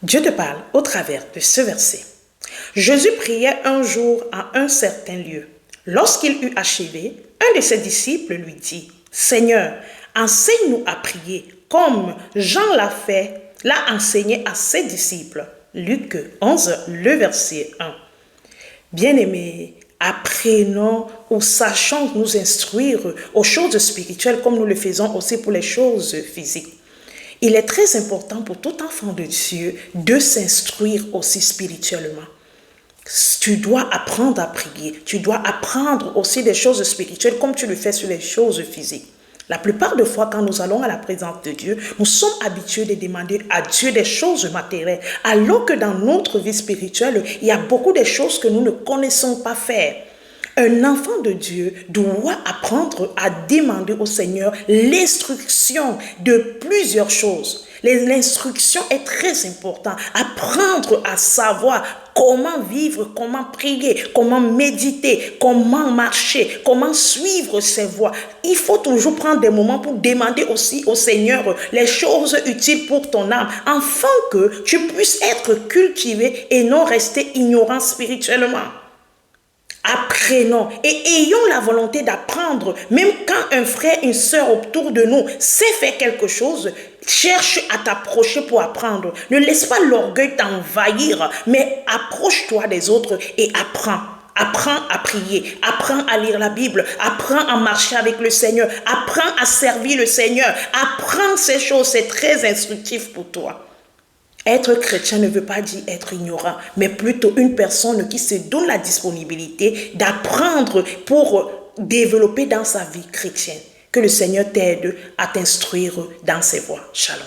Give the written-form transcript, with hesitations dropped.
Dieu te parle au travers de ce verset. Jésus priait un jour à un certain lieu. Lorsqu'il eut achevé, un de ses disciples lui dit, « Seigneur, enseigne-nous à prier, comme Jean l'a enseigné à ses disciples. » Luc 11, le verset 1. Bien-aimés, apprenons ou sachons nous instruire aux choses spirituelles comme nous le faisons aussi pour les choses physiques. Il est très important pour tout enfant de Dieu de s'instruire aussi spirituellement. Tu dois apprendre à prier, tu dois apprendre aussi des choses spirituelles comme tu le fais sur les choses physiques. La plupart des fois, quand nous allons à la présence de Dieu, nous sommes habitués de demander à Dieu des choses matérielles, alors que dans notre vie spirituelle, il y a beaucoup de choses que nous ne connaissons pas faire. Un enfant de Dieu doit apprendre à demander au Seigneur l'instruction de plusieurs choses. L'instruction est très importante. Apprendre à savoir comment vivre, comment prier, comment méditer, comment marcher, comment suivre ses voies. Il faut toujours prendre des moments pour demander aussi au Seigneur les choses utiles pour ton âme, afin que tu puisses être cultivé et non rester ignorant spirituellement. Apprenons et ayons la volonté d'apprendre. Même quand un frère, une soeur autour de nous sait faire quelque chose, cherche à t'approcher pour apprendre. Ne laisse pas l'orgueil t'envahir, mais approche-toi des autres et apprends. Apprends à prier, apprends à lire la Bible, apprends à marcher avec le Seigneur, apprends à servir le Seigneur. Apprends ces choses, c'est très instructif pour toi. Être chrétien ne veut pas dire être ignorant, mais plutôt une personne qui se donne la disponibilité d'apprendre pour développer dans sa vie chrétienne. Que le Seigneur t'aide à t'instruire dans ses voies. Shalom.